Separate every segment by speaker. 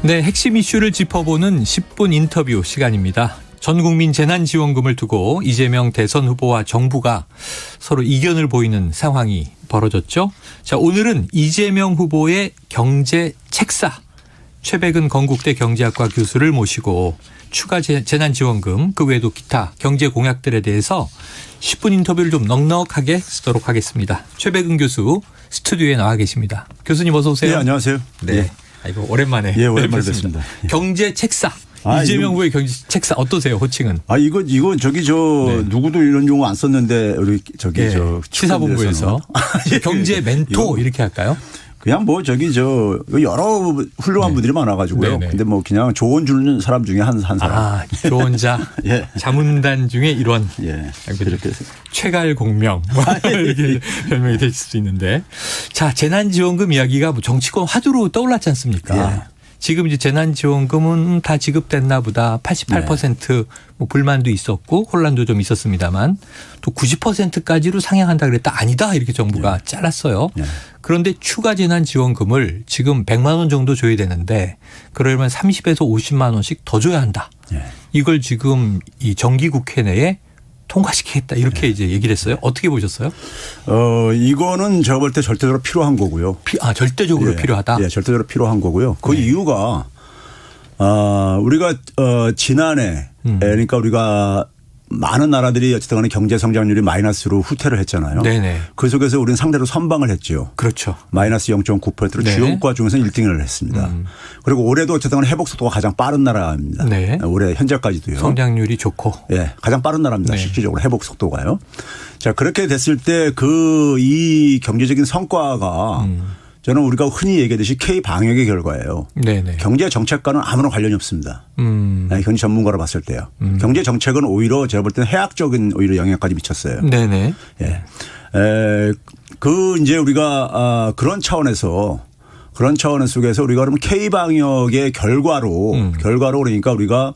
Speaker 1: 네, 핵심 이슈를 짚어보는 10분 인터뷰 시간입니다. 전 국민 재난지원금을 두고 이재명 대선 후보와 정부가 서로 이견을 보이는 상황이 벌어졌죠. 자, 오늘은 이재명 후보의 경제 책사 최백은 건국대 경제학과 교수를 모시고 추가 재난지원금 그 외에도 기타 경제 공약들에 대해서 10분 인터뷰를 좀 넉넉하게 쓰도록 하겠습니다. 최백은 교수 스튜디오에 나와 계십니다. 교수님 어서 오세요.
Speaker 2: 네, 안녕하세요.
Speaker 1: 네.
Speaker 2: 예.
Speaker 1: 아이고 오랜만에.
Speaker 2: 예, 오랜만에 뵙습니다.
Speaker 1: 경제 책사. 이재명 후보의 경제 책사 어떠세요, 호칭은?
Speaker 2: 이거 저기
Speaker 1: 네.
Speaker 2: 누구도 이런 용어 안 썼는데 우리 저기
Speaker 1: 네.
Speaker 2: 시사본부에서
Speaker 1: 경제 멘토 이렇게 할까요?
Speaker 2: 그냥 여러 훌륭한 분들이 많아가지고요.
Speaker 1: 네네.
Speaker 2: 근데 그냥 조언 주는 사람 중에 한 사람.
Speaker 1: 조언자,
Speaker 2: 예.
Speaker 1: 자문단 중에 일원.
Speaker 2: 예.
Speaker 1: 그렇게 최갈 공명 이렇게 별명이 될 수도 있는데, 자 재난지원금 이야기가 정치권 화두로 떠올랐지 않습니까?
Speaker 2: 예.
Speaker 1: 지금 이제 재난지원금은 다 지급됐나 보다 88% 불만도 있었고 혼란도 좀 있었습니다만 또 90%까지로 상향한다 그랬다 아니다 이렇게 정부가 잘랐어요. 그런데 추가 재난지원금을 지금 100만 원 정도 줘야 되는데 그러면 30에서 50만 원씩 더 줘야 한다. 이걸 지금 이 정기국회 내에 통과시키겠다 이렇게 이제 얘기를 했어요. 어떻게 보셨어요?
Speaker 2: 이거는 제가 볼 때 절대적으로 필요한 거고요.
Speaker 1: 절대적으로 필요하다.
Speaker 2: 예, 절대적으로 필요한 거고요. 그 이유가 우리가 지난해 그러니까 우리가 많은 나라들이 어쨌든 간에 경제 성장률이 마이너스로 후퇴를 했잖아요.
Speaker 1: 네네.
Speaker 2: 그 속에서 우리는 상대로 선방을 했죠.
Speaker 1: 그렇죠.
Speaker 2: 마이너스 0.9%로
Speaker 1: 네.
Speaker 2: 주요 국가 중에서 1등을 했습니다. 그리고 올해도 어쨌든 간에 회복 속도가 가장 빠른 나라입니다.
Speaker 1: 네.
Speaker 2: 올해 현재까지도요.
Speaker 1: 성장률이 좋고.
Speaker 2: 예, 가장 빠른 나라입니다.
Speaker 1: 네.
Speaker 2: 실질적으로 회복 속도가요. 자, 그렇게 됐을 때 이 경제적인 성과가 저는 우리가 흔히 얘기하듯이 K 방역의 결과예요.
Speaker 1: 네네.
Speaker 2: 경제 정책과는 아무런 관련이 없습니다. 경제 전문가로 봤을 때요. 경제 정책은 오히려 제가 볼 때는 해악적인 오히려 영향까지 미쳤어요.
Speaker 1: 네네.
Speaker 2: 예. 이제 우리가 그런 차원에서 속에서 우리가 그러면 K 방역의 결과로 그러니까 우리가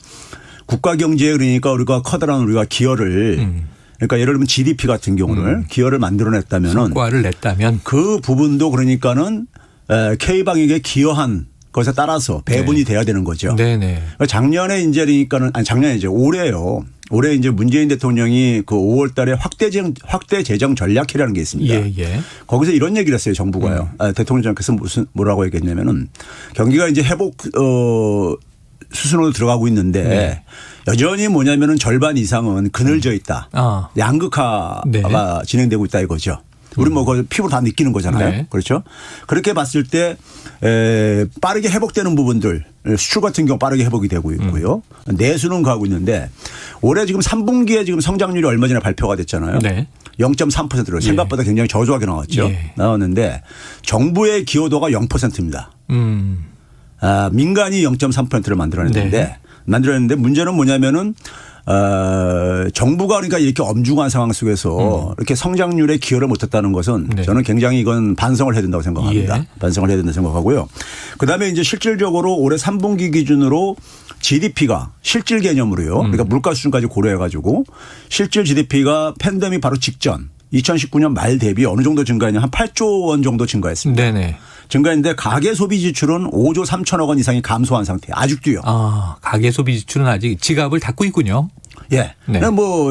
Speaker 2: 국가 경제에 그러니까 우리가 커다란 우리가 기여를 그러니까 예를 들면 GDP 같은 경우를 기여를 만들어냈다면은
Speaker 1: 성과를 냈다면
Speaker 2: 그 부분도 그러니까는 K 방역에 기여한 것에 따라서 배분이 돼야 되는 거죠.
Speaker 1: 네네.
Speaker 2: 작년에 이제 그러니까는 작년에 이제 올해요. 올해 이제 문재인 대통령이 그 5월 달에 확대 재정 전략회라는 게 있습니다.
Speaker 1: 예.
Speaker 2: 거기서 이런 얘기를 했어요. 정부가요. 대통령께서 뭐라고 얘기했냐면은 경기가 이제 회복 수순으로 들어가고 있는데 여전히 뭐냐면은 절반 이상은 그늘져 있다. 양극화가 진행되고 있다 이거죠. 우리 그걸 피부로 다 느끼는 거잖아요.
Speaker 1: 네.
Speaker 2: 그렇죠. 그렇게 봤을 때 빠르게 회복되는 부분들 수출 같은 경우 빠르게 회복이 되고 있고요. 내수는 가고 있는데 올해 지금 3분기에 지금 성장률이 얼마 전에 발표가 됐잖아요.
Speaker 1: 네.
Speaker 2: 0.3%로 생각보다 굉장히 저조하게 나왔죠. 나왔는데 정부의 기여도가 0%입니다. 민간이 0.3%를 만들어냈는데 문제는 뭐냐면은 정부가 그러니까 이렇게 엄중한 상황 속에서 이렇게 성장률에 기여를 못했다는 것은 저는 굉장히 이건 반성을 해야 된다고 생각합니다. 반성을 해야 된다고 생각하고요. 그다음에 이제 실질적으로 올해 3분기 기준으로 GDP가 실질 개념으로요. 그러니까 물가 수준까지 고려해 가지고 실질 GDP가 팬데믹 바로 직전 2019년 말 대비 어느 정도 증가했냐 한 8조 원 정도 증가했습니다.
Speaker 1: 네네.
Speaker 2: 증가했는데 가계 소비 지출은 5조 3천억 원 이상이 감소한 상태. 아직도요.
Speaker 1: 가계 소비 지출은 아직 지갑을 닫고 있군요.
Speaker 2: 예.
Speaker 1: 네.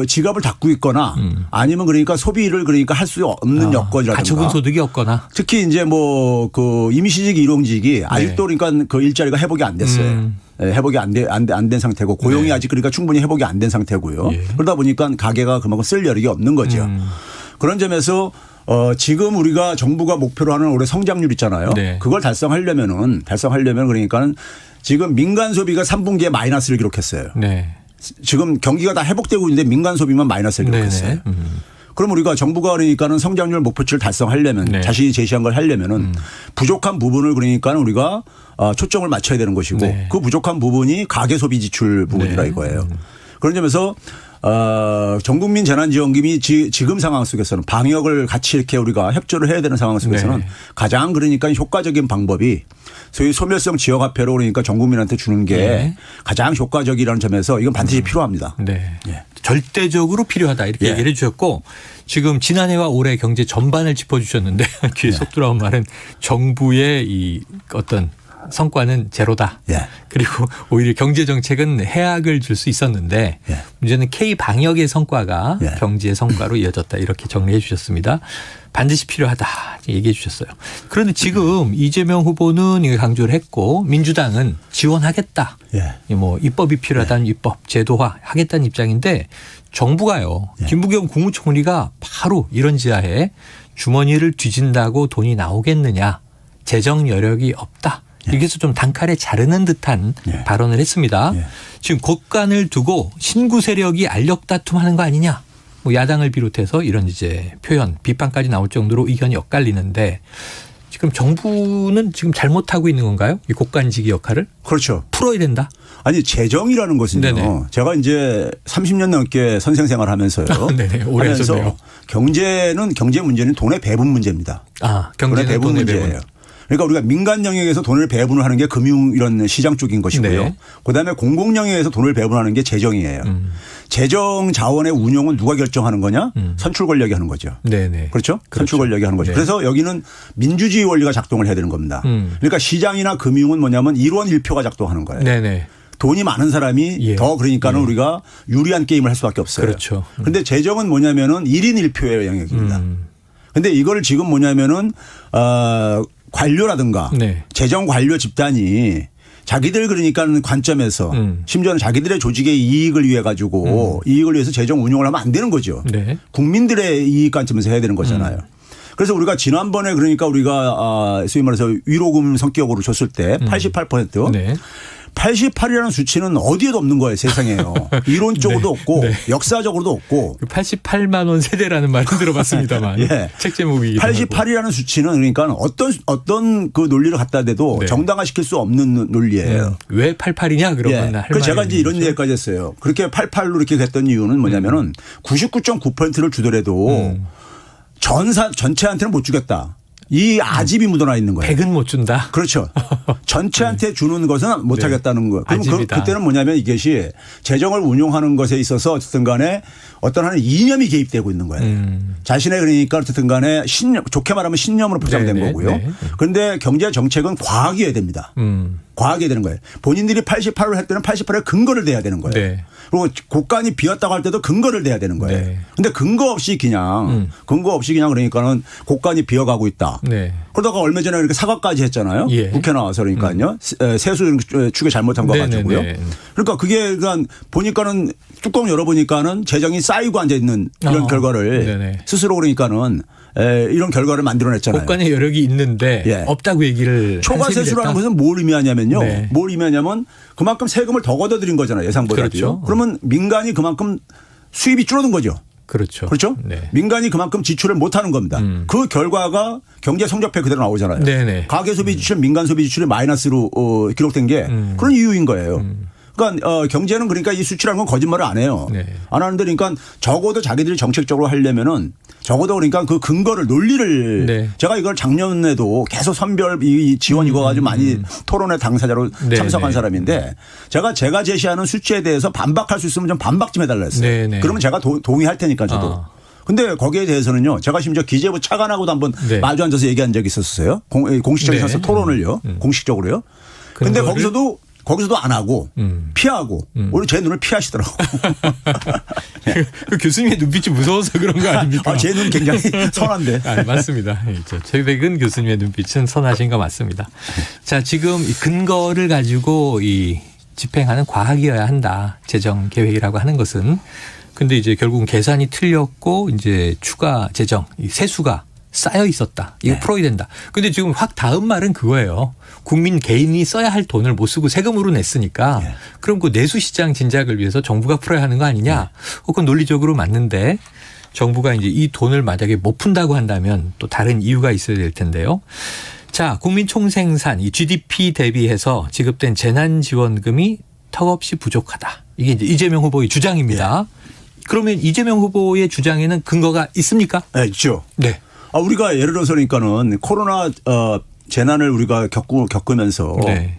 Speaker 2: 지갑을 닫고 있거나 아니면 그러니까 소비를 그러니까 할 수 없는 여건이라든가.
Speaker 1: 가처분 소득이 없거나.
Speaker 2: 특히 이제 그 임시직 일용직이 아직도 그러니까 그 일자리가 회복이 안 됐어요. 회복이 안 된 상태고 고용이 아직 그러니까 충분히 회복이 안 된 상태고요. 그러다 보니까 가게가 그만큼 쓸 여력이 없는 거죠. 그런 점에서 지금 우리가 정부가 목표로 하는 올해 성장률 있잖아요. 그걸 달성하려면은 그러니까는 지금 민간 소비가 3분기에 마이너스를 기록했어요. 지금 경기가 다 회복되고 있는데 민간 소비만 마이너스를 기록했어요. 그럼 우리가 정부가 그러니까는 성장률 목표치를 달성하려면 자신이 제시한 걸 하려면은 부족한 부분을 그러니까 우리가 초점을 맞춰야 되는 것이고 그 부족한 부분이 가계 소비 지출 부분이라 이거예요. 그런 점에서 전 국민 재난지원금이 지금 상황 속에서는 방역을 같이 이렇게 우리가 협조를 해야 되는 상황 속에서는 가장 그러니까 효과적인 방법이 소위 소멸성 지역화폐로 그러니까 전 국민한테 주는 게 가장 효과적이라는 점에서 이건 반드시 필요합니다.
Speaker 1: 절대적으로 필요하다 이렇게 얘기를 해 주셨고 지금 지난해와 올해 경제 전반을 짚어주셨는데 귀에 쏙 들어온 말은 정부의 이 어떤 성과는 제로다.
Speaker 2: 예.
Speaker 1: 그리고 오히려 경제 정책은 해악을 줄 수 있었는데
Speaker 2: 예.
Speaker 1: 문제는 K 방역의 성과가
Speaker 2: 예.
Speaker 1: 경제의 성과로 이어졌다. 이렇게 정리해 주셨습니다. 반드시 필요하다 얘기해 주셨어요. 그런데 지금 이재명 후보는 이걸 강조를 했고 민주당은 지원하겠다.
Speaker 2: 예.
Speaker 1: 뭐 입법이 필요하다는 입법 제도화 하겠다는 입장인데 정부가요.
Speaker 2: 예.
Speaker 1: 김부겸 국무총리가 바로 이런 지하에 주머니를 뒤진다고 돈이 나오겠느냐. 재정 여력이 없다. 여기서 좀 단칼에 자르는 듯한
Speaker 2: 예.
Speaker 1: 발언을 했습니다.
Speaker 2: 예.
Speaker 1: 지금 곳간을 두고 신구 세력이 알력 다툼하는 거 아니냐. 뭐 야당을 비롯해서 이런 이제 표현, 비판까지 나올 정도로 의견이 엇갈리는데 지금 정부는 지금 잘못하고 있는 건가요? 이 곳간지기 역할을
Speaker 2: 그렇죠.
Speaker 1: 풀어야 된다.
Speaker 2: 아니 재정이라는 것은요.
Speaker 1: 네네.
Speaker 2: 제가 이제 30년 넘게 선생 생활하면서요.
Speaker 1: 네네. 오래
Speaker 2: 하면서
Speaker 1: 하셨네요.
Speaker 2: 경제 문제는 돈의 배분 문제입니다.
Speaker 1: 아,
Speaker 2: 돈의
Speaker 1: 경제는
Speaker 2: 배분
Speaker 1: 돈의
Speaker 2: 문제예요.
Speaker 1: 배분.
Speaker 2: 그러니까 우리가 민간 영역에서 돈을 배분을 하는 게 금융 이런 시장 쪽인 것이고요.
Speaker 1: 네.
Speaker 2: 그다음에 공공 영역에서 돈을 배분하는 게 재정이에요. 재정 자원의 운용은 누가 결정하는 거냐? 선출 권력이 하는 거죠.
Speaker 1: 네네.
Speaker 2: 그렇죠?
Speaker 1: 그렇죠.
Speaker 2: 선출 권력이 하는 거죠.
Speaker 1: 네.
Speaker 2: 그래서 여기는 민주주의 원리가 작동을 해야 되는 겁니다. 그러니까 시장이나 금융은 뭐냐면 1원 1표가 작동하는 거예요.
Speaker 1: 네네.
Speaker 2: 돈이 많은 사람이
Speaker 1: 예.
Speaker 2: 더 그러니까는 우리가 유리한 게임을 할 수밖에 없어요.
Speaker 1: 그렇죠.
Speaker 2: 그런데 재정은 뭐냐면은 1인 1표의 영역입니다. 근데 이걸 지금 뭐냐면은 관료라든가
Speaker 1: 네.
Speaker 2: 재정 관료 집단이 자기들 그러니까 관점에서 심지어는 자기들의 조직의 이익을 위해 가지고 이익을 위해서 재정 운용을 하면 안 되는 거죠.
Speaker 1: 네.
Speaker 2: 국민들의 이익 관점에서 해야 되는 거잖아요. 그래서 우리가 지난번에 그러니까 우리가 소위 말해서 위로금 성격으로 줬을 때 88%.
Speaker 1: 네.
Speaker 2: 88이라는 수치는 어디에도 없는 거예요, 세상에요. 이론적으로도 없고
Speaker 1: 네.
Speaker 2: 역사적으로도 없고.
Speaker 1: 88만 원 세대라는 말은 들어봤습니다만
Speaker 2: 예.
Speaker 1: 책 제목이기도
Speaker 2: 88이라는 수치는 그러니까 어떤 그 논리를 갖다 대도
Speaker 1: 네.
Speaker 2: 정당화시킬 수 없는 논리예요.
Speaker 1: 왜 88이냐 그러면
Speaker 2: 예. 그래서 제가 이제 이런 얘기까지 했어요. 그렇게 88로 이렇게 했던 이유는 뭐냐면은 99.9%를 주더라도 전체한테는 못 주겠다. 이 아집이 묻어나 있는 거예요.
Speaker 1: 100은 못 준다.
Speaker 2: 그렇죠. 전체한테 주는 것은 못 하겠다는 거예요. 그럼
Speaker 1: 아집이다.
Speaker 2: 그때는 뭐냐면 이것이 재정을 운용하는 것에 있어서 어쨌든 간에 어떤 하나의 이념이 개입되고 있는 거예요. 자신의 그러니까 어쨌든 간에 신념, 좋게 말하면 신념으로 포장된
Speaker 1: 네네.
Speaker 2: 거고요.
Speaker 1: 네.
Speaker 2: 그런데 경제 정책은 과학이어야 됩니다. 과학이 되는 거예요. 본인들이 88을 할 때는 88에 근거를 대야 되는 거예요.
Speaker 1: 네.
Speaker 2: 그리고 곳간이 비었다고 할 때도 근거를 대야 되는 거예요.
Speaker 1: 네.
Speaker 2: 근데 근거 없이 그냥 그러니까는 곳간이 비어가고 있다.
Speaker 1: 네.
Speaker 2: 그러다가 얼마 전에 이렇게 사과까지 했잖아요.
Speaker 1: 예.
Speaker 2: 국회 나와서 그러니까요. 세수 추계 잘못한 거 가지고요.
Speaker 1: 네네네.
Speaker 2: 그러니까 그게 그러니까 보니까는 뚜껑 열어보니까는 재정이 쌓이고 앉아 있는 이런 결과를
Speaker 1: 네네.
Speaker 2: 스스로 그러니까는 이런 결과를 만들어냈잖아요.
Speaker 1: 곳간에 여력이 있는데
Speaker 2: 예.
Speaker 1: 없다고 얘기를
Speaker 2: 초과세수라는
Speaker 1: 한셈이 됐다?
Speaker 2: 것은 뭘 의미하냐면요.
Speaker 1: 네.
Speaker 2: 뭘 의미하냐면 그만큼 세금을 더 걷어들인 거잖아요. 예상보다도요.
Speaker 1: 그렇죠.
Speaker 2: 그러면 민간이 그만큼 수입이 줄어든 거죠.
Speaker 1: 그렇죠.
Speaker 2: 그렇죠?
Speaker 1: 네.
Speaker 2: 민간이 그만큼 지출을 못하는 겁니다. 그 결과가 경제 성적표 그대로 나오잖아요.
Speaker 1: 네네.
Speaker 2: 가계 소비 지출, 민간 소비 지출이 마이너스로 기록된 게 그런 이유인 거예요. 그러니까 경제는 그러니까 이 수치라는 건 거짓말을 안 해요.
Speaker 1: 네.
Speaker 2: 안 하는데 그러니까 적어도 자기들이 정책적으로 하려면은 적어도 그러니까 그 근거를 논리를
Speaker 1: 네.
Speaker 2: 제가 이걸 작년에도 계속 선별 이 지원 이거 가지고 많이 토론회 당사자로
Speaker 1: 네,
Speaker 2: 참석한
Speaker 1: 네.
Speaker 2: 사람인데 제가 제시하는 수치에 대해서 반박할 수 있으면 좀 반박 좀 해달라 했어요.
Speaker 1: 네, 네.
Speaker 2: 그러면 제가 동의할 테니까 저도.
Speaker 1: 아.
Speaker 2: 근데 거기에 대해서는요. 제가 심지어 기재부 차관하고도 한번
Speaker 1: 네.
Speaker 2: 마주 앉아서 얘기한 적이 있었어요. 공식적인
Speaker 1: 네.
Speaker 2: 토론을요. 공식적으로요. 근데
Speaker 1: 근거를?
Speaker 2: 거기서도 안 하고 피하고 오히려 제 눈을 피하시더라고.
Speaker 1: 그 교수님의 눈빛이 무서워서 그런 거 아닙니까?
Speaker 2: 제 눈 굉장히 선한데.
Speaker 1: 아, 맞습니다. 최백은 교수님의 눈빛은 선하신 거 맞습니다. 자, 지금 이 근거를 가지고 이 집행하는 과학이어야 한다. 재정 계획이라고 하는 것은. 근데 이제 결국은 계산이 틀렸고 이제 추가 재정, 이 세수가 쌓여 있었다. 이거
Speaker 2: 네.
Speaker 1: 풀어야 된다. 근데 지금 확 다음 말은 그거예요. 국민 개인이 써야 할 돈을 못 쓰고 세금으로 냈으니까
Speaker 2: 네.
Speaker 1: 그럼 그 내수시장 진작을 위해서 정부가 풀어야 하는 거 아니냐. 그건 논리적으로 맞는데 정부가 이제 이 돈을 만약에 못 푼다고 한다면 또 다른 이유가 있어야 될 텐데요. 자, 국민 총생산, 이 GDP 대비해서 지급된 재난지원금이 턱없이 부족하다. 이게 이제 이재명 후보의 주장입니다. 그러면 이재명 후보의 주장에는 근거가 있습니까?
Speaker 2: 네, 있죠.
Speaker 1: 네.
Speaker 2: 우리가 예를 들어서 그러니까는 코로나 재난을 우리가 겪으면서
Speaker 1: 네.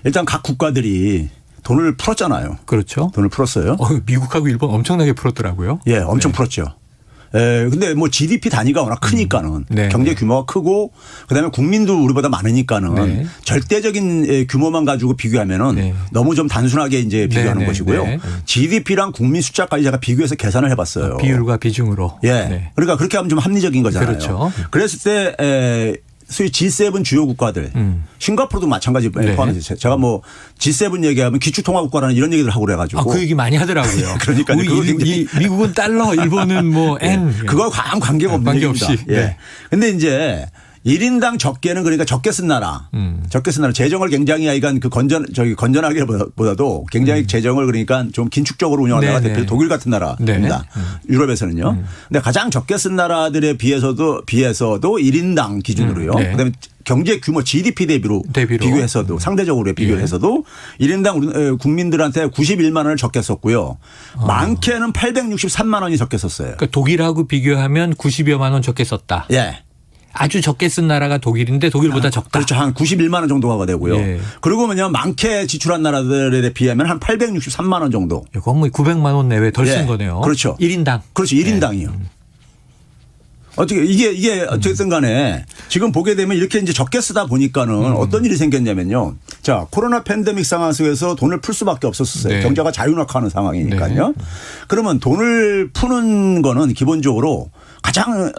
Speaker 2: 일단 각 국가들이 돈을 풀었잖아요.
Speaker 1: 그렇죠.
Speaker 2: 돈을 풀었어요.
Speaker 1: 미국하고 일본 엄청나게 풀었더라고요.
Speaker 2: 예, 엄청
Speaker 1: 네.
Speaker 2: 풀었죠. 근데 뭐 GDP 단위가 워낙 크니까는
Speaker 1: 네.
Speaker 2: 경제 규모가 크고 그다음에 국민도 우리보다 많으니까는
Speaker 1: 네.
Speaker 2: 절대적인 규모만 가지고 비교하면은
Speaker 1: 네.
Speaker 2: 너무 좀 단순하게 이제 비교하는
Speaker 1: 네.
Speaker 2: 것이고요.
Speaker 1: 네.
Speaker 2: GDP랑 국민 숫자까지 제가 비교해서 계산을 해봤어요.
Speaker 1: 비율과 비중으로.
Speaker 2: 예.
Speaker 1: 네.
Speaker 2: 그러니까 그렇게 하면 좀 합리적인 거잖아요.
Speaker 1: 그렇죠.
Speaker 2: 그랬을 때 소위 G7 주요 국가들, 싱가포르도 마찬가지
Speaker 1: 네.
Speaker 2: 포함해서 제가 뭐 G7 얘기하면 기축통화국가라는 이런 얘기를 하고 그래가지고.
Speaker 1: 그 얘기 많이 하더라고요.
Speaker 2: 그러니까요. 그거
Speaker 1: 미국은 달러, 일본은 뭐 N.
Speaker 2: 그거 아무 관계가 없는
Speaker 1: 관계없이.
Speaker 2: 얘기입니다. 예.
Speaker 1: 네.
Speaker 2: 근데 이제 1인당 적게는 그러니까 적게 쓴 나라. 적게 쓴 나라. 재정을 굉장히 하여간 건전하기보다도 굉장히 재정을 그러니까 좀 긴축적으로 운영하는 나라가
Speaker 1: 네,
Speaker 2: 대표
Speaker 1: 네.
Speaker 2: 독일 같은 나라입니다. 유럽에서는요. 근데 가장 적게 쓴 나라들에 비해서도 1인당 기준으로요.
Speaker 1: 네.
Speaker 2: 그다음에 경제 규모 GDP 대비로. 비교해서도 상대적으로 비교를 해서도 1인당 국민들한테 91만 원을 적게 썼고요. 많게는 863만 원이 적게 썼어요.
Speaker 1: 그러니까 독일하고 비교하면 90여만 원 적게 썼다.
Speaker 2: 예.
Speaker 1: 아주 적게 쓴 나라가 독일인데 독일보다 적다.
Speaker 2: 그렇죠. 한 91만 원 정도가 되고요.
Speaker 1: 예.
Speaker 2: 그리고 뭐냐 많게 지출한 나라들에 비하면 한 863만 원 정도.
Speaker 1: 이거 뭐 900만 원 내외 덜 쓴
Speaker 2: 예.
Speaker 1: 거네요.
Speaker 2: 그렇죠.
Speaker 1: 1인당.
Speaker 2: 그렇죠. 1인당이요. 어떻게 이게 어쨌든 간에 지금 보게 되면 이렇게 이제 적게 쓰다 보니까는 어떤 일이 생겼냐면요. 자, 코로나 팬데믹 상황 속에서 돈을 풀 수밖에 없었어요.
Speaker 1: 네.
Speaker 2: 경제가 자유낙하하는 상황이니까요.
Speaker 1: 네.
Speaker 2: 그러면 돈을 푸는 거는 기본적으로 가장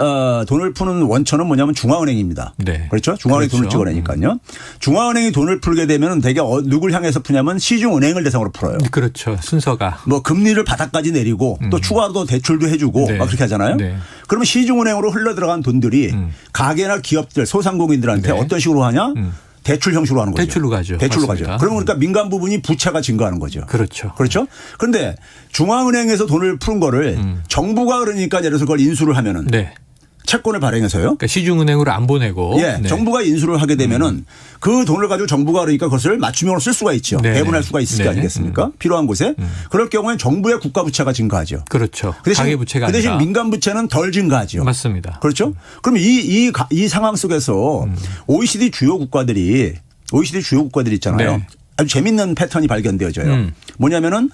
Speaker 2: 돈을 푸는 원천은 뭐냐면 중앙은행입니다.
Speaker 1: 네.
Speaker 2: 그렇죠? 중앙은행이
Speaker 1: 그렇죠.
Speaker 2: 돈을 찍어내니까요. 중앙은행이 돈을 풀게 되면 대개 누굴 향해서 푸냐면 시중은행을 대상으로 풀어요.
Speaker 1: 그렇죠. 순서가.
Speaker 2: 뭐 금리를 바닥까지 내리고 또 추가로 대출도 해주고
Speaker 1: 네.
Speaker 2: 막 그렇게 하잖아요.
Speaker 1: 네.
Speaker 2: 그러면 시중은행으로 흘러 들어간 돈들이 가게나 기업들 소상공인들한테
Speaker 1: 네.
Speaker 2: 어떤 식으로 하냐? 대출 형식으로 하는 거죠.
Speaker 1: 대출로 가죠.
Speaker 2: 대출로
Speaker 1: 맞습니다.
Speaker 2: 가죠. 그러면 그러니까 민간 부분이 부채가 증가하는 거죠.
Speaker 1: 그렇죠.
Speaker 2: 그렇죠. 그런데 중앙은행에서 돈을 푸는 거를 정부가 그러니까 예를 들어서 그걸 인수를 하면은
Speaker 1: 네.
Speaker 2: 채권을 발행해서요.
Speaker 1: 그러니까 시중은행으로 안 보내고.
Speaker 2: 예,
Speaker 1: 네.
Speaker 2: 정부가 인수를 하게 되면은 그 돈을 가지고 정부가 그러니까 그것을 맞춤형으로 쓸 수가 있죠.
Speaker 1: 네.
Speaker 2: 배분할 수가 있을 게
Speaker 1: 네.
Speaker 2: 아니겠습니까? 필요한 곳에. 그럴 경우엔 정부의 국가 부채가 증가하죠.
Speaker 1: 그렇죠.
Speaker 2: 그 대신,
Speaker 1: 가계부채가
Speaker 2: 그 대신
Speaker 1: 아니라.
Speaker 2: 민간 부채는 덜 증가하죠.
Speaker 1: 맞습니다.
Speaker 2: 그렇죠? 그럼 이 상황 속에서 OECD 주요 국가들이 있잖아요.
Speaker 1: 네.
Speaker 2: 아주 재밌는 패턴이 발견되어져요. 뭐냐면은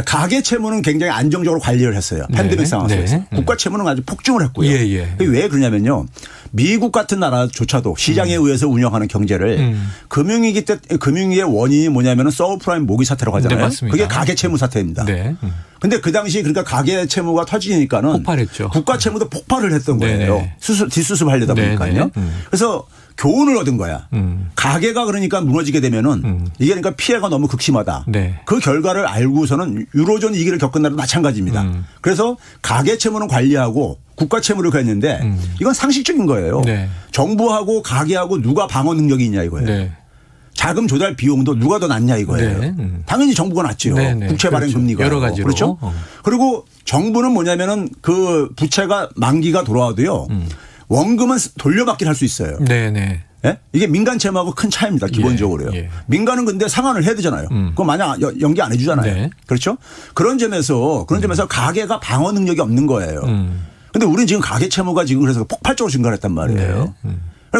Speaker 2: 가계 채무는 굉장히 안정적으로 관리를 했어요. 팬데믹
Speaker 1: 네.
Speaker 2: 상황 속에서.
Speaker 1: 네.
Speaker 2: 국가 채무는 아주 폭증을 했고요.
Speaker 1: 예, 예.
Speaker 2: 왜 그러냐면요. 미국 같은 나라조차도 시장에 의해서 운영하는 경제를 금융위기의 원인이 뭐냐면은 서브프라임 모기 사태라고 하잖아요.
Speaker 1: 네, 맞습니다.
Speaker 2: 그게 가계 채무 사태입니다.
Speaker 1: 네.
Speaker 2: 근데 그 당시 그러니까 가계 채무가 터지니까는
Speaker 1: 폭발했죠.
Speaker 2: 국가 채무도 폭발을 했던 거예요.
Speaker 1: 네네.
Speaker 2: 뒷수습하려다 보니까요.
Speaker 1: 네네.
Speaker 2: 그래서 교훈을 얻은 거야. 가계가 그러니까 무너지게 되면은 이게 그러니까 피해가 너무 극심하다.
Speaker 1: 네.
Speaker 2: 그 결과를 알고서는 유로존 위기를 겪은 나라도 마찬가지입니다. 그래서 가계 채무는 관리하고 국가 채무를 했는데 이건 상식적인 거예요.
Speaker 1: 네.
Speaker 2: 정부하고 가계하고 누가 방어 능력이 있냐 이거예요.
Speaker 1: 네.
Speaker 2: 자금 조달 비용도 누가 더 낮냐 이거예요.
Speaker 1: 네.
Speaker 2: 당연히 정부가 낮죠.
Speaker 1: 네, 네.
Speaker 2: 국채 발행
Speaker 1: 그렇죠.
Speaker 2: 금리가.
Speaker 1: 여러 가지로.
Speaker 2: 그렇죠. 그리고 정부는 뭐냐면은 그 부채가 만기가 돌아와도요. 원금은 돌려받기를 할 수 있어요.
Speaker 1: 네, 네.
Speaker 2: 예? 이게 민간 채무하고 큰 차이입니다. 기본적으로요.
Speaker 1: 예.
Speaker 2: 민간은 근데 상환을 해야 되잖아요. 그거 만약 연기 안 해주잖아요.
Speaker 1: 네.
Speaker 2: 그렇죠. 그런 점에서 가계가 방어 능력이 없는 거예요. 근데 우리는 지금 가계 채무가 지금 그래서 폭발적으로 증가했단 말이에요.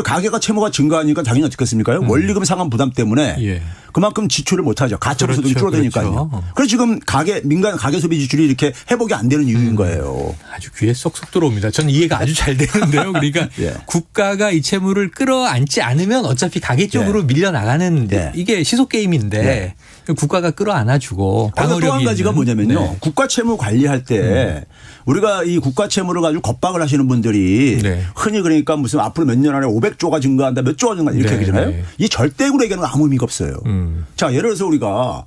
Speaker 2: 가계가 채무가 증가하니까 당연히 어떻겠습니까? 원리금 상환 부담 때문에
Speaker 1: 예.
Speaker 2: 그만큼 지출을 못하죠. 가처분 소득이
Speaker 1: 그렇죠,
Speaker 2: 줄어드니까요.
Speaker 1: 그렇죠.
Speaker 2: 그래서 지금 민간 가계 소비 지출이 이렇게 회복이 안 되는 이유인 거예요.
Speaker 1: 아주 귀에 쏙쏙 들어옵니다. 저는 이해가 아주 잘 되는데요. 그러니까
Speaker 2: 예.
Speaker 1: 국가가 이 채무를 끌어안지 않으면 어차피 가계 쪽으로 밀려나가는
Speaker 2: 예.
Speaker 1: 이게 시속 게임인데 국가가 끌어안아주고
Speaker 2: 그리고 또 한 가지가 뭐냐면요.
Speaker 1: 네.
Speaker 2: 국가 채무 관리할 때 우리가 이 국가 채무를 가지고 겁박을 하시는 분들이
Speaker 1: 네.
Speaker 2: 흔히 그러니까 무슨 앞으로 몇 년 안에 500조가 증가한다 몇 조가 증가한다 이렇게
Speaker 1: 네,
Speaker 2: 얘기하잖아요.
Speaker 1: 네.
Speaker 2: 이 절대액으로 얘기하는 건 아무 의미가 없어요. 자, 예를 들어서 우리가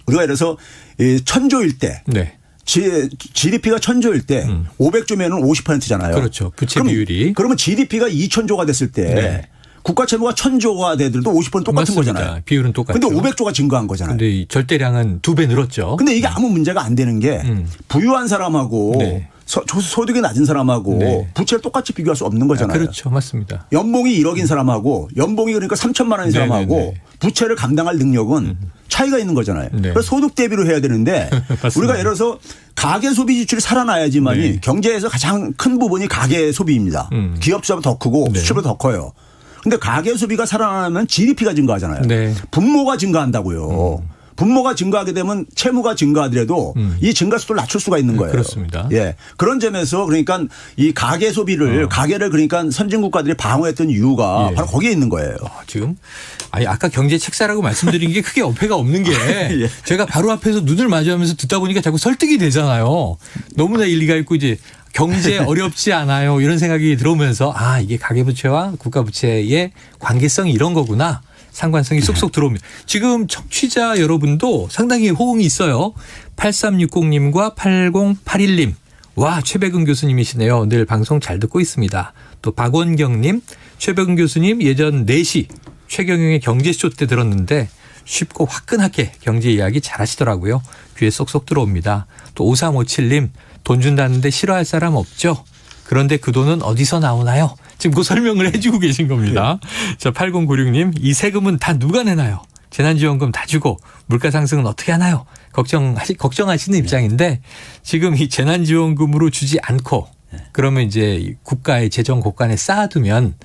Speaker 2: 예를 들어서 1000조일 때
Speaker 1: 네.
Speaker 2: GDP가 1000조일 때 500조면은 50%잖아요.
Speaker 1: 그렇죠. 부채 비율이.
Speaker 2: 그러면 GDP가 2000조가 됐을 때
Speaker 1: 네. 국가
Speaker 2: 채무가 1000조가 되더라도 50%는 똑같은
Speaker 1: 맞습니다.
Speaker 2: 거잖아요.
Speaker 1: 비율은 똑같죠.
Speaker 2: 근데 500조가 증가한 거잖아요.
Speaker 1: 근데 이 절대량은 2배 늘었죠.
Speaker 2: 근데 이게 아무 문제가 안 되는 게 부유한 사람하고
Speaker 1: 네.
Speaker 2: 소득이 낮은 사람하고
Speaker 1: 네.
Speaker 2: 부채를 똑같이 비교할 수 없는 거잖아요.
Speaker 1: 그렇죠. 맞습니다.
Speaker 2: 연봉이 1억인 사람하고 연봉이 그러니까 3천만 원인
Speaker 1: 네,
Speaker 2: 사람하고
Speaker 1: 네, 네.
Speaker 2: 부채를 감당할 능력은 차이가 있는 거잖아요.
Speaker 1: 네.
Speaker 2: 그래서 소득 대비로 해야 되는데
Speaker 1: 맞습니다.
Speaker 2: 우리가 예를 들어서 가계 소비 지출이 살아나야지만이
Speaker 1: 네.
Speaker 2: 경제에서 가장 큰 부분이 가계 소비입니다. 기업 수입보다 더 크고
Speaker 1: 네.
Speaker 2: 수출보다 더 커요. 근데 가계 소비가 살아나면 GDP가 증가하잖아요.
Speaker 1: 네.
Speaker 2: 분모가 증가한다고요. 분모가 증가하게 되면 채무가 증가하더라도 이 증가 속도를 낮출 수가 있는 거예요.
Speaker 1: 그렇습니다.
Speaker 2: 예. 그런 점에서 그러니까 이 가계 소비를 가계를 그러니까 선진국가들이 방어했던 이유가
Speaker 1: 예.
Speaker 2: 바로 거기에 있는 거예요.
Speaker 1: 지금 아니 아까 경제 책사라고 말씀드린 게 크게 어폐가 없는 게
Speaker 2: 예.
Speaker 1: 제가 바로 앞에서 눈을 마주하면서 듣다 보니까 자꾸 설득이 되잖아요. 너무나 일리가 있고 이제 경제 어렵지 않아요 이런 생각이 들어오면서 아 이게 가계부채와 국가부채의 관계성이 이런 거구나. 상관성이 쏙쏙 들어옵니다. 지금 청취자 여러분도 상당히 호응이 있어요. 8360님과 8081님. 와 최백은 교수님이시네요. 늘 방송 잘 듣고 있습니다. 또 박원경님. 최백은 교수님 예전 4시 최경영의 경제쇼 때 들었는데 쉽고 화끈하게 경제 이야기 잘하시더라고요. 귀에 쏙쏙 들어옵니다. 또 5357님. 돈 준다는데 싫어할 사람 없죠? 그런데 그 돈은 어디서 나오나요? 지금 그 설명을 해주고 계신 겁니다. 자, 8096님, 이 세금은 다 누가 내나요? 재난지원금 다 주고 물가 상승은 어떻게 하나요? 걱정하시는 입장인데 지금 이 재난지원금으로 주지 않고 그러면 이제 국가의 재정 곳간에 쌓아두면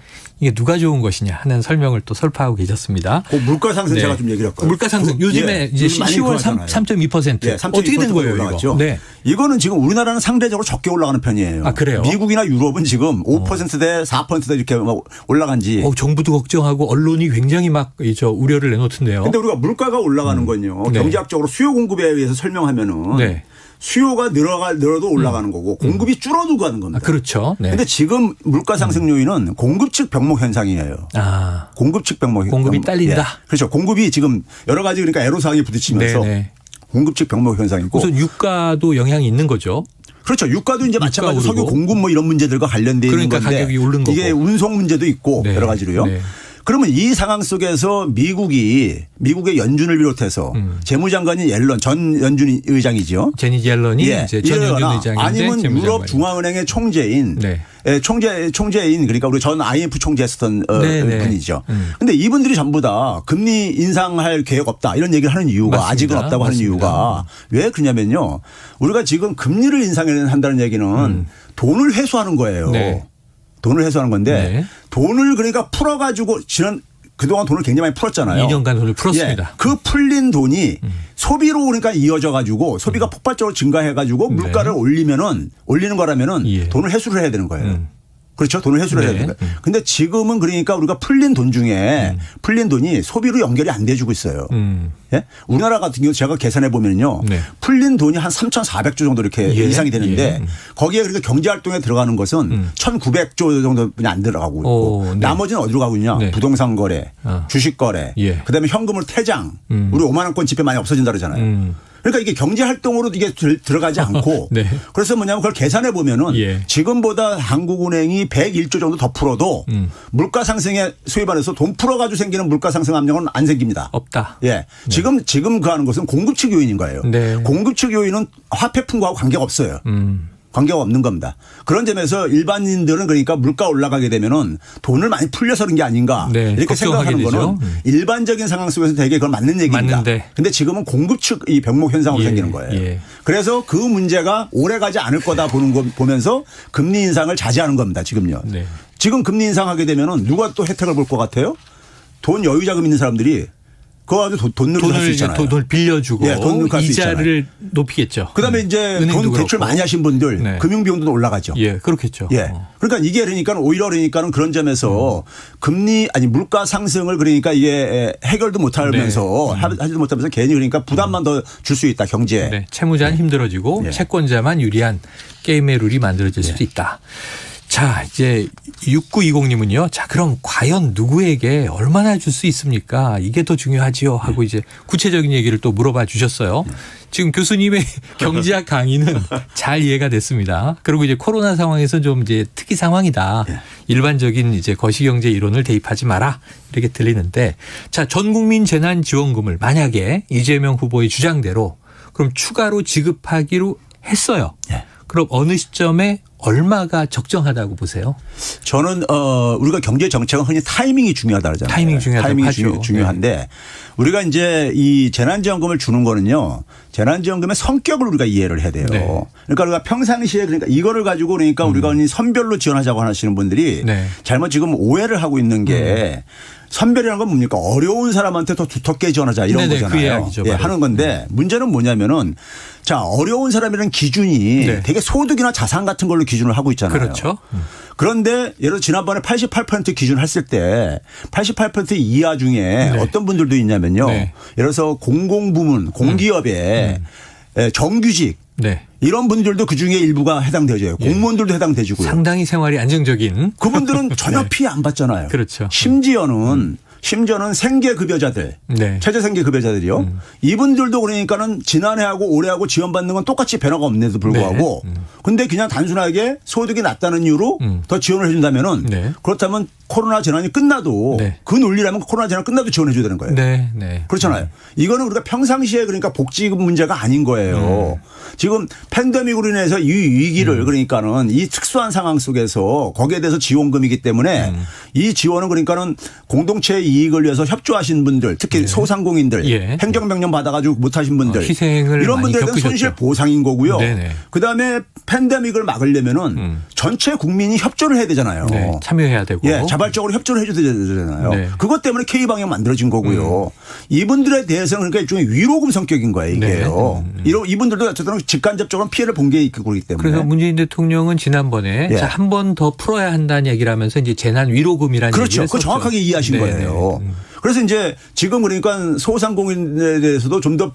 Speaker 1: 이게 누가 좋은 것이냐 하는 설명을 또 설파하고 계셨습니다.
Speaker 2: 그 물가 상승 제가 좀 얘기를 할까요?
Speaker 1: 물가 상승 요즘에
Speaker 2: 예,
Speaker 1: 이제
Speaker 2: 요즘 많이
Speaker 1: 10월
Speaker 2: 그러잖아요.
Speaker 1: 3.2%.
Speaker 2: 예, 3.2%
Speaker 1: 어떻게 된 거예요,
Speaker 2: 올라갔죠?
Speaker 1: 이거? 네.
Speaker 2: 이거는 지금 우리나라는 상대적으로 적게 올라가는 편이에요.
Speaker 1: 아, 그래요?
Speaker 2: 미국이나 유럽은 지금 5%대 4%대 이렇게 막 올라간 지.
Speaker 1: 정부도 걱정하고 언론이 굉장히 막 우려를 내놓던데요.
Speaker 2: 근데 우리가 물가가 올라가는 건요.
Speaker 1: 네.
Speaker 2: 경제학적으로 수요 공급에 의해서 설명하면은
Speaker 1: 네.
Speaker 2: 수요가 늘어도 올라가는 거고 공급이 줄어들고 가는 겁니다.
Speaker 1: 아, 그렇죠. 네.
Speaker 2: 근데 지금 물가 상승 요인은 공급 측 병목 현상이에요.
Speaker 1: 아,
Speaker 2: 공급 측 병목
Speaker 1: 공급이 딸린다.
Speaker 2: 예. 그렇죠. 공급이 지금 여러 가지 그러니까 애로사항이 부딪히면서
Speaker 1: 네네.
Speaker 2: 공급 측 병목 현상이고
Speaker 1: 우선 유가도 영향이 있는 거죠.
Speaker 2: 그렇죠. 유가도 이제 마찬가지로
Speaker 1: 오르고.
Speaker 2: 석유 공급 뭐 이런 문제들과 관련돼 있는
Speaker 1: 그러니까
Speaker 2: 건데
Speaker 1: 가격이 오른 거고.
Speaker 2: 이게 운송 문제도 있고
Speaker 1: 네.
Speaker 2: 여러 가지로요.
Speaker 1: 네.
Speaker 2: 그러면 이 상황 속에서 미국의 연준을 비롯해서 재무장관인 옐런 전 연준 의장이죠.
Speaker 1: 제니 옐런이
Speaker 2: 예.
Speaker 1: 이제 전 연준
Speaker 2: 이러거나
Speaker 1: 의장인데
Speaker 2: 아니면
Speaker 1: 재무장관이.
Speaker 2: 유럽 중앙은행의 총재인
Speaker 1: 네.
Speaker 2: 총재인 그러니까 우리 전 IMF 총재했었던
Speaker 1: 네네.
Speaker 2: 분이죠. 그런데 이분들이 전부 다 금리 인상할 계획 없다 이런 얘기를 하는 이유가
Speaker 1: 맞습니다.
Speaker 2: 아직은 없다고 하는
Speaker 1: 맞습니다.
Speaker 2: 이유가 왜 그러냐면요. 우리가 지금 금리를 인상한다는 얘기는 돈을 회수하는 거예요.
Speaker 1: 네.
Speaker 2: 돈을 회수하는 건데
Speaker 1: 네.
Speaker 2: 돈을 그러니까 풀어가지고 그동안 돈을 굉장히 많이 풀었잖아요.
Speaker 1: 2년간 돈을 풀었습니다.
Speaker 2: 예, 그 풀린 돈이 소비로 그러니까 이어져 가지고 소비가 폭발적으로 증가해 가지고 물가를 올리는 거라면은
Speaker 1: 예.
Speaker 2: 돈을 회수를 해야 되는 거예요. 그렇죠. 돈을 회수를 해야
Speaker 1: 네.
Speaker 2: 되는 거예요. 근데 지금은 그러니까 우리가 풀린 돈 중에 풀린 돈이 소비로 연결이 안 돼주고 있어요. 예? 우리나라 같은 경우 제가 계산해 보면요.
Speaker 1: 네.
Speaker 2: 풀린 돈이 한 3,400조 정도 이렇게
Speaker 1: 예.
Speaker 2: 이상이 되는데
Speaker 1: 예.
Speaker 2: 거기에 그러니까 경제 활동에 들어가는 것은 1,900조 정도뿐이 안 들어가고 있고
Speaker 1: 오, 네.
Speaker 2: 나머지는 어디로 가고 있냐?
Speaker 1: 네.
Speaker 2: 부동산 거래, 주식 거래,
Speaker 1: 예.
Speaker 2: 그다음에 현금으로 퇴장. 우리 5만 원권 지폐 많이 없어진다 그러잖아요. 그러니까 이게 경제 활동으로 이게 들어가지 않고
Speaker 1: 네.
Speaker 2: 그래서 뭐냐면 그걸 계산해 보면은
Speaker 1: 예.
Speaker 2: 지금보다 한국은행이 101조 정도 더 풀어도 물가 상승에 수입 안에서 돈 풀어가지고 생기는 물가 상승 압력은 안 생깁니다.
Speaker 1: 없다.
Speaker 2: 예. 지금 그 하는 것은 공급 측 요인인 거예요.
Speaker 1: 네.
Speaker 2: 공급 측 요인은 화폐 풍부하고 관계가 없어요. 관계가 없는 겁니다. 그런 점에서 일반인들은 그러니까 물가 올라가게 되면은 돈을 많이 풀려서 그런 게 아닌가
Speaker 1: 네,
Speaker 2: 이렇게
Speaker 1: 걱정하게
Speaker 2: 생각하는 거는
Speaker 1: 되죠.
Speaker 2: 일반적인 상황 속에서 되게 그건 맞는 얘기입니다.
Speaker 1: 맞는데.
Speaker 2: 근데 지금은 공급 측 이 병목 현상으로
Speaker 1: 예,
Speaker 2: 생기는 거예요.
Speaker 1: 예.
Speaker 2: 그래서 그 문제가 오래 가지 않을 거다 보면서 금리 인상을 자제하는 겁니다. 지금요.
Speaker 1: 네.
Speaker 2: 지금 금리 인상하게 되면은 누가 또 혜택을 볼 것 같아요? 돈 여유 자금 있는 사람들이 그거 가지고 돈 늘릴 수
Speaker 1: 돈을
Speaker 2: 있잖아요.
Speaker 1: 돈을 빌려주고
Speaker 2: 예, 돈 갚을 수
Speaker 1: 이자를 높이겠죠.
Speaker 2: 그다음에 이제
Speaker 1: 은행도
Speaker 2: 돈 대출
Speaker 1: 그렇고.
Speaker 2: 많이 하신 분들
Speaker 1: 네.
Speaker 2: 금융 비용도 올라가죠.
Speaker 1: 예, 그렇겠죠.
Speaker 2: 예. 그러니까 이게 그러니까 오히려 그러니까는 그런 점에서 물가 상승을 그러니까 이게 해결도 못 하면서 하지도 못하면서 괜히 그러니까 부담만 더 줄 수 있다 경제에.
Speaker 1: 네, 채무자는 힘들어지고
Speaker 2: 예.
Speaker 1: 채권자만 유리한 게임의 룰이 만들어질 수도 있다. 자, 이제 6920님은요. 자, 그럼 과연 누구에게 얼마나 줄 수 있습니까? 이게 더 중요하지요. 하고 이제 구체적인 얘기를 또 물어봐 주셨어요. 지금 교수님의 경제학 강의는 잘 이해가 됐습니다. 그리고 이제 코로나 상황에서 좀 이제 특이 상황이다. 일반적인 이제 거시경제 이론을 대입하지 마라. 이렇게 들리는데 자, 전 국민 재난지원금을 만약에 이재명 후보의 주장대로 그럼 추가로 지급하기로 했어요.
Speaker 2: 예.
Speaker 1: 그럼 어느 시점에 얼마가 적정하다고 보세요?
Speaker 2: 저는 우리가 경제 정책은 흔히 타이밍이 중요하다 그러잖아요.
Speaker 1: 타이밍이 중요하다고
Speaker 2: 타이밍이
Speaker 1: 하죠.
Speaker 2: 중요한데 우리가 이제 이 재난지원금을 주는 거는요. 재난지원금의 성격을 우리가 이해를 해야 돼요.
Speaker 1: 네.
Speaker 2: 그러니까 우리가 평상시에 그러니까 이거를 가지고 그러니까 우리가 선별로 지원하자고 하시는 분들이
Speaker 1: 네.
Speaker 2: 잘못 지금 오해를 하고 있는 게 선별이라는 건 뭡니까? 어려운 사람한테 더 두텁게 지원하자 이런
Speaker 1: 네네, 그
Speaker 2: 거잖아요.
Speaker 1: 이야기죠,
Speaker 2: 예,
Speaker 1: 바로.
Speaker 2: 하는 건데 문제는 뭐냐면은 자, 어려운 사람이라는 기준이
Speaker 1: 네.
Speaker 2: 되게 소득이나 자산 같은 걸로 기준을 하고 있잖아요.
Speaker 1: 그렇죠.
Speaker 2: 그런데 예를 들어 지난번에 88% 기준 했을 때 88% 이하 중에 어떤 분들도 있냐면요.
Speaker 1: 네.
Speaker 2: 예를 들어서 공공부문, 공기업에 정규직
Speaker 1: 네.
Speaker 2: 이런 분들도 그중에 일부가 해당되죠. 공무원들도 해당되고요.
Speaker 1: 상당히 생활이 안정적인.
Speaker 2: 그분들은 전혀
Speaker 1: 네.
Speaker 2: 피해 안 받잖아요.
Speaker 1: 그렇죠.
Speaker 2: 심지어는 생계급여자들,
Speaker 1: 네.
Speaker 2: 최저생계급여자들이요. 이분들도 그러니까는 지난해하고 올해하고 지원받는 건 똑같이 변화가 없는데도 불구하고 근데 그냥 단순하게 소득이 낮다는 이유로 더 지원을 해준다면은
Speaker 1: 네.
Speaker 2: 그렇다면 코로나 재난이 끝나도
Speaker 1: 네.
Speaker 2: 그 논리라면 코로나 재난 끝나도 지원해 줘야 되는 거예요.
Speaker 1: 네. 네.
Speaker 2: 그렇잖아요. 이거는 우리가 평상시에 그러니까 복지금 문제가 아닌 거예요. 지금 팬데믹으로 인해서 이 위기를 그러니까는 이 특수한 상황 속에서 거기에 대해서 지원금이기 때문에 이 지원은 그러니까는 공동체의 이익을 위해서 협조하신 분들 특히 소상공인들
Speaker 1: 예.
Speaker 2: 행정명령 받아가지고 못하신 분들
Speaker 1: 희생을
Speaker 2: 이런
Speaker 1: 많이
Speaker 2: 분들에 대한
Speaker 1: 겪으셨죠.
Speaker 2: 손실 보상인 거고요.
Speaker 1: 네네.
Speaker 2: 그다음에 팬데믹을 막으려면은 전체 국민이 협조를 해야 되잖아요.
Speaker 1: 네. 참여해야 되고.
Speaker 2: 예, 자발적으로 협조를 해줘야 되잖아요.
Speaker 1: 네.
Speaker 2: 그것 때문에 K방향 만들어진 거고요. 이분들에 대해서는 그러니까 일종의 위로금 성격인 거예요, 이게요. 이분들도 어쨌든 직간접적으로 피해를 본 게 있기 때문에.
Speaker 1: 그래서 문재인 대통령은 지난번에
Speaker 2: 예.
Speaker 1: 한 번 더 풀어야 한다는 얘기를 하면서 이제 재난 위로금이라는
Speaker 2: 그렇죠.
Speaker 1: 얘기를
Speaker 2: 그
Speaker 1: 했었죠.
Speaker 2: 정확하게 이해하신
Speaker 1: 네네.
Speaker 2: 거예요. 그래서 이제 지금 그러니까 소상공인에 대해서도 좀 더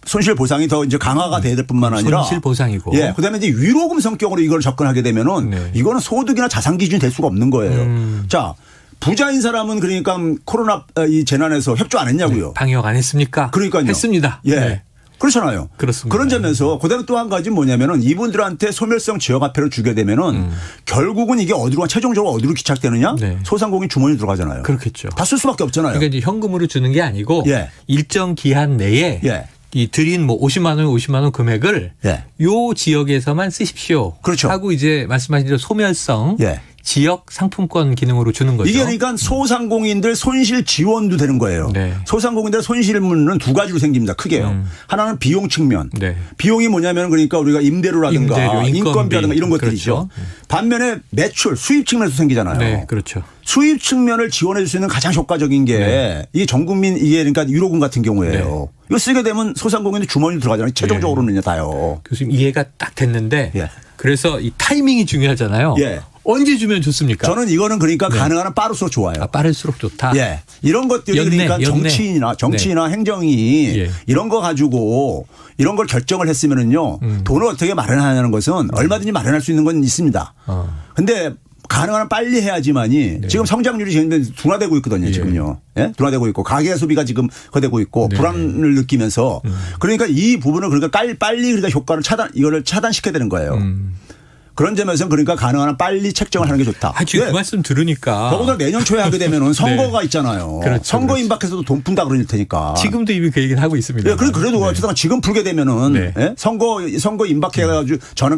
Speaker 2: 손실 보상이 더 이제 강화가 돼야 될 뿐만 아니라
Speaker 1: 손실 보상이고.
Speaker 2: 예. 그다음에 이제 위로금 성격으로 이걸 접근하게 되면은
Speaker 1: 네.
Speaker 2: 이거는 소득이나 자산 기준이 될 수가 없는 거예요. 자, 부자인 사람은 그러니까 코로나 이 재난에서 협조 안 했냐고요.
Speaker 1: 방역 안 했습니까?
Speaker 2: 그러니까요.
Speaker 1: 했습니다.
Speaker 2: 예.
Speaker 1: 네.
Speaker 2: 그렇잖아요.
Speaker 1: 그렇습니다.
Speaker 2: 그런 점에서 그다음에 또 한 가지 뭐냐면은 이분들한테 소멸성 지역화폐를 주게 되면은 결국은 이게 어디로 최종적으로 어디로 기착되느냐?
Speaker 1: 네.
Speaker 2: 소상공인 주머니 들어가잖아요.
Speaker 1: 그렇겠죠.
Speaker 2: 다 쓸 수밖에 없잖아요.
Speaker 1: 그러니까 이제 현금으로 주는 게 아니고
Speaker 2: 예.
Speaker 1: 일정 기한 내에
Speaker 2: 예.
Speaker 1: 이 드린 뭐 50만 원 금액을
Speaker 2: 예.
Speaker 1: 요 지역에서만 쓰십시오.
Speaker 2: 그렇죠.
Speaker 1: 하고 이제 말씀하신 대로 소멸성
Speaker 2: 예.
Speaker 1: 지역 상품권 기능으로 주는 거죠.
Speaker 2: 이게 그러니까 소상공인들 손실 지원도 되는 거예요.
Speaker 1: 네.
Speaker 2: 소상공인들 손실은 두 가지로 생깁니다. 크게요. 하나는 비용 측면.
Speaker 1: 네.
Speaker 2: 비용이 뭐냐면 그러니까 우리가 임대료라든가
Speaker 1: 임대료,
Speaker 2: 인건비라든가 이런 것들이죠.
Speaker 1: 그렇죠.
Speaker 2: 반면에 매출, 수입 측면에서 생기잖아요.
Speaker 1: 네, 그렇죠.
Speaker 2: 수입 측면을 지원해 줄 수 있는 가장 효과적인 게 이 전 국민 이게 그러니까 유로금 같은 경우에요. 이거 쓰게 되면 소상공인들 주머니로 들어가잖아요. 최종적으로는요, 다요.
Speaker 1: 교수님 이해가 딱 됐는데
Speaker 2: 예.
Speaker 1: 그래서 이 타이밍이 중요하잖아요.
Speaker 2: 예.
Speaker 1: 언제 주면 좋습니까?
Speaker 2: 저는 이거는 그러니까 가능한 한 빠를수록 좋아요.
Speaker 1: 빠를수록 좋다.
Speaker 2: 예. 이런 것들이 그러니까 정치인이나 행정이
Speaker 1: 예.
Speaker 2: 이런 거 가지고 이런 걸 결정을 했으면은요. 돈을 어떻게 마련하냐는 것은 얼마든지 마련할 수 있는 건 있습니다. 근데 가능한 한 빨리 해야지만이 지금 성장률이 지금 둔화되고 있거든요. 지금요. 예? 둔화되고 있고 가계 소비가 지금 거되고 있고 불안을 느끼면서 그러니까 이 부분을 그러니까 빨리 그러니까 효과를 이거를 차단시켜야 되는 거예요. 그런 점에서는 그러니까 가능한 한 빨리 책정을 하는 게 좋다.
Speaker 1: 지금 그 말씀 들으니까.
Speaker 2: 더구나 내년 초에 하게 되면은 선거가 있잖아요.
Speaker 1: 그렇죠,
Speaker 2: 선거
Speaker 1: 그렇죠.
Speaker 2: 임박해서도 돈 푼다 그럴 테니까.
Speaker 1: 지금도 이미 그 얘기를 하고 있습니다.
Speaker 2: 예, 그래도 어쨌든 지금 풀게 되면은
Speaker 1: 네.
Speaker 2: 예? 선거 임박해가지고 전에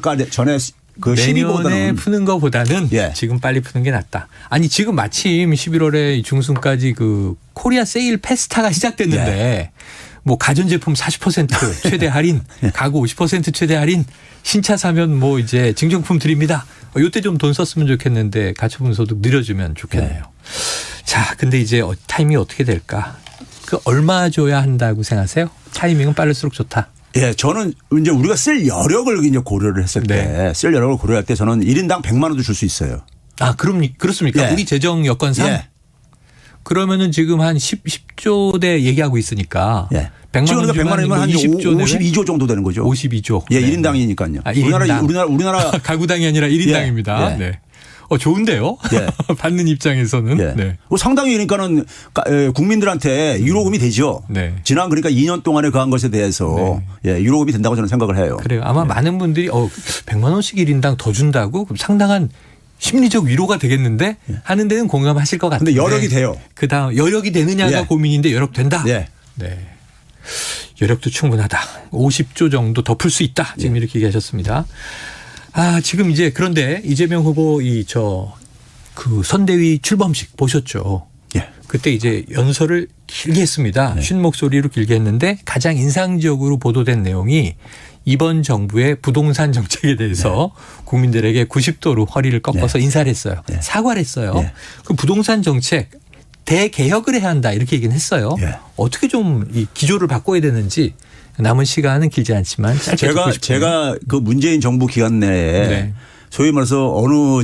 Speaker 2: 그
Speaker 1: 내년에
Speaker 2: 시기보다는
Speaker 1: 푸는 것보다는
Speaker 2: 예.
Speaker 1: 지금 빨리 푸는 게 낫다. 아니 지금 마침 11월에 중순까지 그 코리아 세일 페스타가 시작됐는데 뭐 가전제품 40% 최대 할인, 가구 50% 최대 할인, 신차 사면 뭐 이제 증정품 드립니다. 요때 좀 돈 썼으면 좋겠는데 가처분 소득 늘려주면 좋겠네요. 자, 근데 이제 타이밍이 어떻게 될까? 그 얼마 줘야 한다고 생각하세요? 타이밍은 빠를수록 좋다.
Speaker 2: 예, 저는 이제 우리가 쓸 여력을 이제 고려를 했을 때, 쓸 여력을 고려할 때 저는 1인당 100만 원도 줄 수 있어요.
Speaker 1: 아, 그렇습니까?
Speaker 2: 예.
Speaker 1: 우리 재정 여건상?
Speaker 2: 예.
Speaker 1: 그러면은 지금 한 10조대 얘기하고 있으니까.
Speaker 2: 예.
Speaker 1: 100만
Speaker 2: 지금
Speaker 1: 원
Speaker 2: 우리가 100만 원이면 한
Speaker 1: 20조 내외?
Speaker 2: 52조 정도 되는 거죠.
Speaker 1: 52조.
Speaker 2: 예,
Speaker 1: 네.
Speaker 2: 1인당이니까요.
Speaker 1: 아, 1인당.
Speaker 2: 우리나라
Speaker 1: 가구당이 아니라 1인당입니다.
Speaker 2: 예.
Speaker 1: 네. 좋은데요?
Speaker 2: 예.
Speaker 1: 받는 입장에서는.
Speaker 2: 예.
Speaker 1: 네.
Speaker 2: 상당히 그러니까는 국민들한테 유로금이 되죠.
Speaker 1: 네.
Speaker 2: 지난 그러니까 2년 동안에 그 한 것에 대해서 유로금이 된다고 저는 생각을 해요.
Speaker 1: 그래요. 아마 많은 분들이 100만 원씩 1인당 더 준다고? 그럼 상당한 심리적 위로가 되겠는데 하는 데는 공감하실 것 같은데.
Speaker 2: 근데 여력이 돼요.
Speaker 1: 그다음 여력이 되느냐가
Speaker 2: 예.
Speaker 1: 고민인데 여력 된다.
Speaker 2: 예.
Speaker 1: 네. 여력도 충분하다. 50조 정도 더 풀 수 있다. 지금 이렇게 얘기하셨습니다. 지금 이제 그런데 이재명 후보 그 선대위 출범식 보셨죠?
Speaker 2: 예.
Speaker 1: 그때 이제 연설을 길게 했습니다. 쉰 목소리로 길게 했는데 가장 인상적으로 보도된 내용이 이번 정부의 부동산 정책에 대해서 국민들에게 90도로 허리를 꺾어서 인사를 했어요. 사과를 했어요. 그 부동산 정책 대개혁을 해야 한다 이렇게 얘기는 했어요.
Speaker 2: 예.
Speaker 1: 어떻게 좀 이 기조를 바꿔야 되는지 남은 시간은 길지 않지만 짧게 듣고 싶어요.
Speaker 2: 제가 그 문재인 정부 기간 내에
Speaker 1: 네.
Speaker 2: 소위 말해서 어느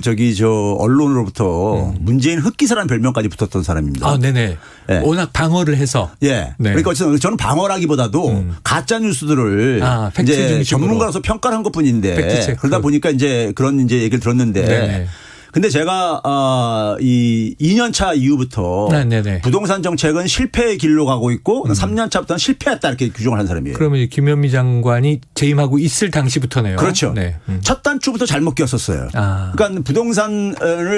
Speaker 2: 언론으로부터 문재인 흑기사라는 별명까지 붙었던 사람입니다.
Speaker 1: 아, 네네.
Speaker 2: 예.
Speaker 1: 워낙 방어를 해서.
Speaker 2: 예.
Speaker 1: 네.
Speaker 2: 그러니까 어쨌든 저는 방어라기보다도 가짜 뉴스들을
Speaker 1: 팩트
Speaker 2: 이제
Speaker 1: 중심으로.
Speaker 2: 전문가로서 평가를 한 것뿐인데
Speaker 1: 팩트체크.
Speaker 2: 그러다 보니까 이제 그런 이제 얘기를 들었는데
Speaker 1: 네네.
Speaker 2: 근데 제가 이 2년 차 이후부터
Speaker 1: 네네네.
Speaker 2: 부동산 정책은 실패의 길로 가고 있고 3년 차부터는 실패했다 이렇게 규정을 한 사람이에요.
Speaker 1: 그러면 이제 김현미 장관이 재임하고 있을 당시부터네요.
Speaker 2: 그렇죠.
Speaker 1: 네.
Speaker 2: 첫 단추부터 잘못 끼었었어요.
Speaker 1: 아.
Speaker 2: 그러니까 부동산을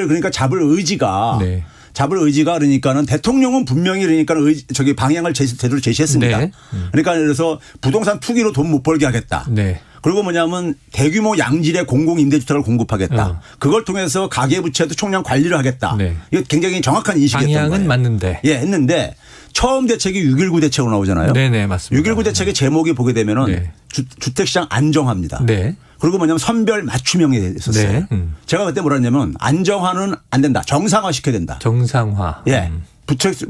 Speaker 2: 그러니까 잡을 의지가
Speaker 1: 네.
Speaker 2: 그러니까는 대통령은 분명히 그러니까는 저기 방향을 제대로 제시했습니다.
Speaker 1: 네.
Speaker 2: 그러니까 그래서 부동산 투기로 돈 못 벌게 하겠다.
Speaker 1: 네.
Speaker 2: 그리고 뭐냐면 대규모 양질의 공공임대주택을 공급하겠다. 그걸 통해서 가계부채도 총량 관리를 하겠다.
Speaker 1: 네.
Speaker 2: 이거 굉장히 정확한 인식이었던 거예요.
Speaker 1: 방향은 맞는데.
Speaker 2: 예, 했는데 처음 대책이 6.19 대책으로 나오잖아요.
Speaker 1: 네네, 맞습니다.
Speaker 2: 6.19 대책의 제목이 보게 되면은
Speaker 1: 네.
Speaker 2: 주택시장 안정화입니다.
Speaker 1: 네.
Speaker 2: 그리고 뭐냐면 선별 맞춤형이 있었어요.
Speaker 1: 네.
Speaker 2: 제가 그때 뭐라 했냐면 안정화는 안 된다. 정상화 시켜야 된다.
Speaker 1: 정상화.
Speaker 2: 예.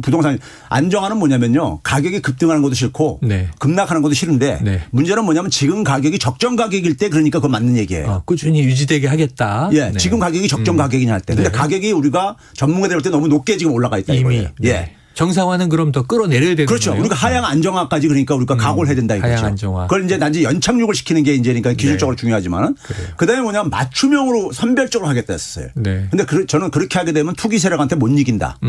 Speaker 2: 부동산 안정화는 뭐냐면요. 가격이 급등하는 것도 싫고
Speaker 1: 네.
Speaker 2: 급락하는 것도 싫은데
Speaker 1: 네.
Speaker 2: 문제는 뭐냐면 지금 가격이 적정 가격일 때 그러니까 그거 맞는 얘기예요.
Speaker 1: 꾸준히 유지되게 하겠다.
Speaker 2: 예.
Speaker 1: 네.
Speaker 2: 지금 가격이 적정 가격이냐 할 때. 근데
Speaker 1: 네.
Speaker 2: 가격이 우리가 전문가들 볼 때 너무 높게 지금 올라가 있다
Speaker 1: 이미.
Speaker 2: 이거예요. 예.
Speaker 1: 네. 정상화는 그럼 더 끌어내려야 되는
Speaker 2: 그렇죠.
Speaker 1: 거예요.
Speaker 2: 우리가 하향 안정화까지 그러니까 우리가 각오를 해야 된다 이거죠.
Speaker 1: 하향 안정화.
Speaker 2: 그걸 이제 단지 연착륙을 시키는 게 이제 그러니까 기술적으로 중요하지만은 그다음에 뭐냐면 맞춤형으로 선별적으로 하겠다 했었어요.
Speaker 1: 네.
Speaker 2: 근데 저는 그렇게 하게 되면 투기 세력한테 못 이긴다.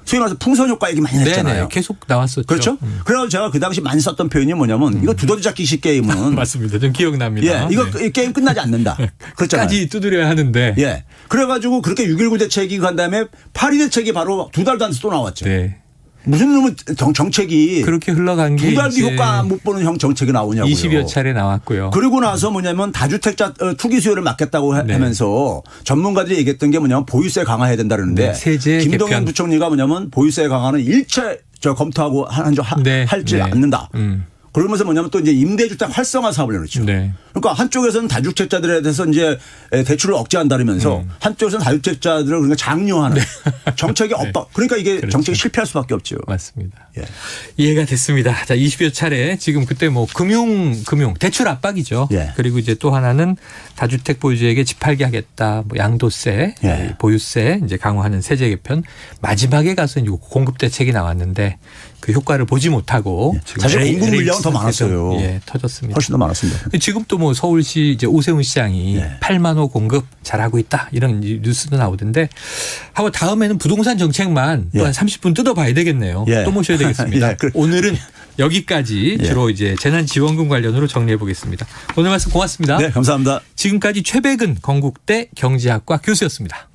Speaker 2: 소위 말해서 풍선 효과 얘기 많이 했잖아요.
Speaker 1: 네네. 계속 나왔었죠.
Speaker 2: 그렇죠. 그래서 제가 그 당시 많이 썼던 표현이 뭐냐면 이거 두더지 잡기식 게임은
Speaker 1: 맞습니다. 좀 기억납니다.
Speaker 2: 예, 이거
Speaker 1: 네.
Speaker 2: 게임 끝나지 않는다. 그렇잖아요.
Speaker 1: 까지 두드려야 하는데.
Speaker 2: 예. 그래가지고 그렇게 6.19 대책이 간 다음에 8.2 대책이 바로 2달도 안 돼서 또 나왔죠.
Speaker 1: 네.
Speaker 2: 무슨 놈의 정책이
Speaker 1: 그렇게 흘러간 게
Speaker 2: 2달 뒤
Speaker 1: 이제
Speaker 2: 효과 못 보는 정책이 나오냐고요.
Speaker 1: 20여 차례 나왔고요.
Speaker 2: 그리고 나서 뭐냐면 다주택자 투기 수요를 막겠다고
Speaker 1: 네.
Speaker 2: 하면서 전문가들이 얘기했던 게 뭐냐면 보유세 강화해야 된다 그러는데
Speaker 1: 네, 세제
Speaker 2: 김동연
Speaker 1: 개편.
Speaker 2: 부총리가 뭐냐면 보유세 강화는 일체 검토하고
Speaker 1: 네.
Speaker 2: 할지
Speaker 1: 네.
Speaker 2: 않는다. 그러면서 뭐냐면 또 이제 임대주택 활성화 사업을 해놓죠.
Speaker 1: 네.
Speaker 2: 그러니까 한쪽에서는 다주택자들에 대해서 이제 대출을 억제한다면서 한쪽에서는 다주택자들을 그러니까 장려하는 정책이 엇박. 그러니까 이게
Speaker 1: 그렇죠.
Speaker 2: 정책이 실패할 수밖에 없죠.
Speaker 1: 맞습니다.
Speaker 2: 예.
Speaker 1: 이해가 됐습니다. 자, 20여 차례 지금 그때 뭐 금융 대출 압박이죠.
Speaker 2: 예.
Speaker 1: 그리고 이제 또 하나는 다주택 보유주에게 집 팔게 하겠다. 뭐 양도세,
Speaker 2: 예.
Speaker 1: 보유세 이제 강화하는 세제 개편. 마지막에 가서 이제 공급 대책이 나왔는데 그 효과를 보지 못하고 지금
Speaker 2: 사실 공급 물량은 더
Speaker 1: 상태에서,
Speaker 2: 많았어요.
Speaker 1: 예, 터졌습니다.
Speaker 2: 훨씬 더 많았습니다.
Speaker 1: 지금 또 뭐 서울시 이제 오세훈 시장이
Speaker 2: 예.
Speaker 1: 8만 호 공급 잘하고 있다 이런 뉴스도 나오던데 하고 다음에는 부동산 정책만 또
Speaker 2: 예.
Speaker 1: 한 30분 뜯어봐야 되겠네요.
Speaker 2: 예.
Speaker 1: 또 모셔야 되겠습니다.
Speaker 2: 예,
Speaker 1: 오늘은 여기까지
Speaker 2: 예.
Speaker 1: 주로 이제 재난지원금 관련으로 정리해 보겠습니다. 오늘 말씀 고맙습니다.
Speaker 2: 네, 감사합니다.
Speaker 1: 지금까지 최백은 건국대 경제학과 교수였습니다.